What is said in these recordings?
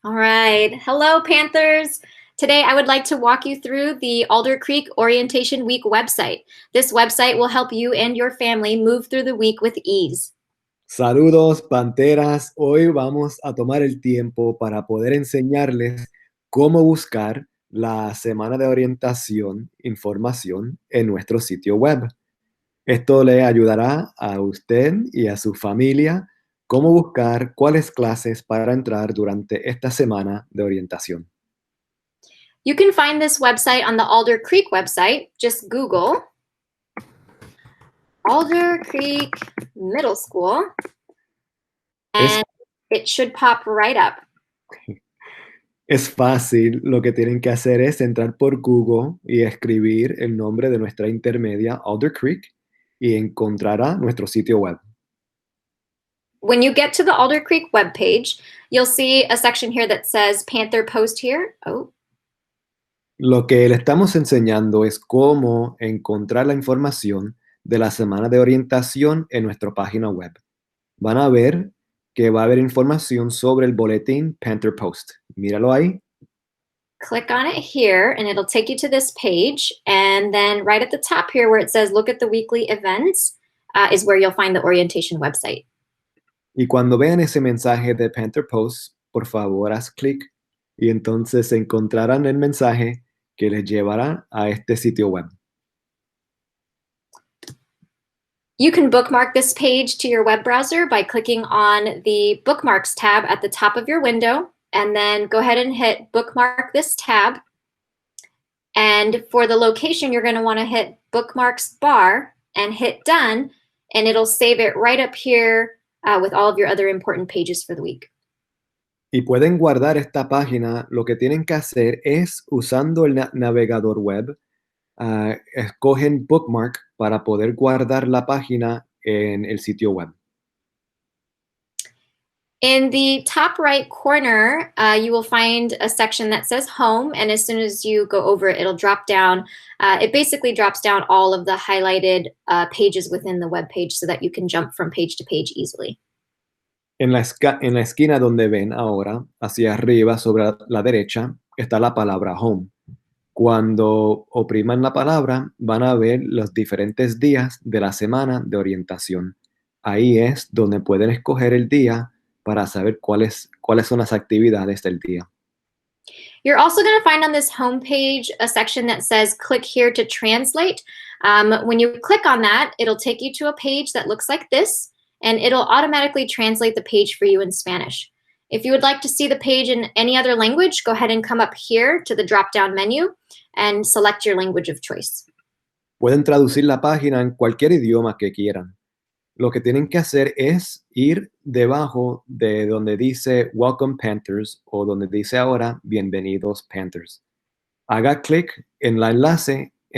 All right. Hello, Panthers. Today, I would like to walk you through the Alder Creek Orientation Week website. This website will help you and your family move through the week with ease. Saludos, panteras. Hoy vamos a tomar el tiempo para poder enseñarles cómo buscar la semana de orientación, información en nuestro sitio web. Esto le ayudará a usted y a su familia cómo buscar cuáles clases para entrar durante esta semana de orientación. You can find this website on the Alder Creek website. Just Google Alder Creek Middle School, and it should pop right up. Es fácil, lo que tienen que hacer es entrar por Google y escribir el nombre de nuestra intermedia, Alder Creek, y encontrará nuestro sitio web. When you get to the Alder Creek webpage, you'll see a section here that says Panther Post Here. Oh, Lo que le estamos enseñando es cómo encontrar la información de la semana de orientación en nuestra página web. Van a ver que va a haber información sobre el boletín Panther Post. Míralo ahí. click on it here and it'll take you to this page. And then right at the top here where it says look at the weekly events is where you'll find the orientation website. Y cuando vean ese mensaje de Panther Post, por favor, haz clic y entonces encontrarán el mensaje que les llevará a este sitio web. You can bookmark this page to your web browser by clicking on the Bookmarks tab at the top of your window, and then go ahead and hit Bookmark this tab. And for the location, you're going to want to hit Bookmarks bar and hit Done, and it'll save it right up here with all of your other important pages for the week. Y pueden guardar esta página. Lo que tienen que hacer es, usando el navegador web, escogen Bookmark para poder guardar la página en el sitio web. In the top right corner, you will find a section that says Home, and as soon as you go over it, it'll drop down. It basically drops down all of the highlighted pages within the web page so that you can jump from page to page easily. En la esquina donde ven ahora, hacia arriba, sobre la derecha, está la palabra Home. Cuando opriman la palabra, van a ver los diferentes días de la semana de orientación. Ahí es donde pueden escoger el día para saber cuáles son las actividades del día. You're also going to find on this home page a section that says click here to translate. When you click on that, it'll take you to a page that looks like this, and it'll automatically translate the page for you in Spanish. If you would like to see the page in any other language, go ahead and come up here to the drop-down menu and select your language of choice. Pueden traducir la página en cualquier idioma que quieran. Lo que tienen que hacer es ir debajo de donde dice Welcome Panthers o donde dice ahora Bienvenidos Panthers. Haga clic en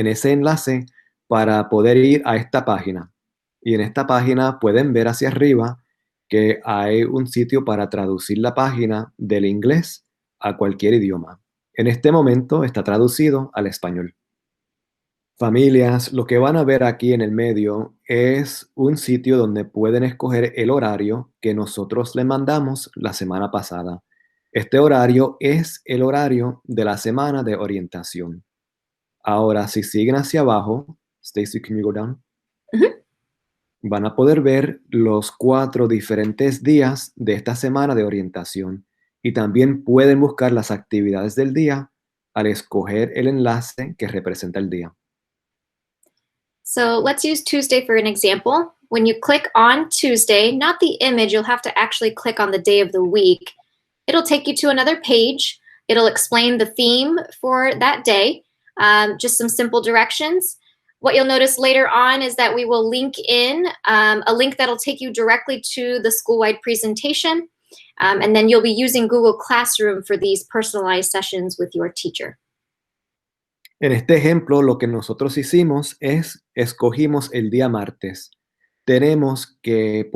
ese enlace para poder ir a esta página. Y en esta página pueden ver hacia arriba que hay un sitio para traducir la página del inglés a cualquier idioma. En este momento está traducido al español. Familias, lo que van a ver aquí en el medio es un sitio donde pueden escoger el horario que nosotros les mandamos la semana pasada. Este horario es el horario de la semana de orientación. Ahora, si siguen hacia abajo, Stacy, can you go down? Van a poder ver los 4 diferentes días de esta semana de orientación y también pueden buscar las actividades del día al escoger el enlace que representa el día. So let's use Tuesday for an example. When you click on Tuesday, not the image, you'll have to actually click on the day of the week. It'll take you to another page. It'll explain the theme for that day, just some simple directions. What you'll notice later on is that we will link in a link that'll take you directly to the school-wide presentation. And then you'll be using Google Classroom for these personalized sessions with your teacher. En este ejemplo, lo que nosotros hicimos es escogimos el día martes. Tenemos que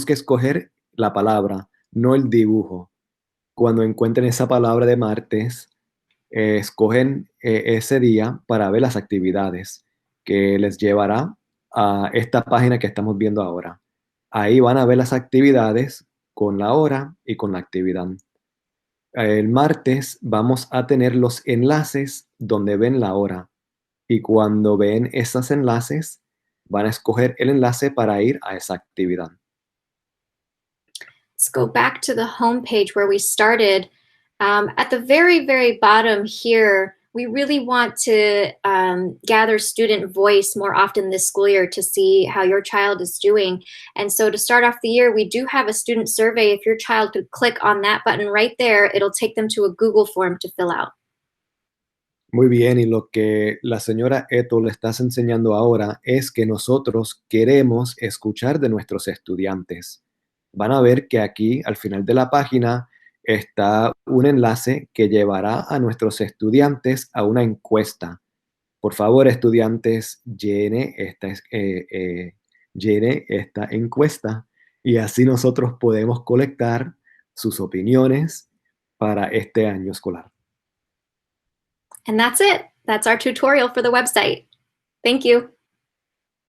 escoger la palabra, no el dibujo. Cuando encuentren esa palabra de martes, escogen ese día para ver las actividades que les llevará a esta página que estamos viendo ahora. Ahí van a ver las actividades con la hora y con la actividad. El martes vamos a tener los enlaces donde ven la hora. Y cuando ven esos enlaces, van a escoger el enlace para ir a esa actividad. Let's go back to the home page where we started. At the very, very bottom here, we really want to gather student voice more often this school year to see how your child is doing. And so to start off the year, we do have a student survey. If your child could click on that button right there, it'll take them to a Google form to fill out. Muy bien, y lo que la señora Eto le estás enseñando ahora es que nosotros queremos escuchar de nuestros estudiantes. Van a ver que aquí al final de la página está un enlace que llevará a nuestros estudiantes a una encuesta. Por favor, estudiantes, llene esta encuesta y así nosotros podemos colectar sus opiniones para este año escolar. And that's it. That's our tutorial for the website. Thank you.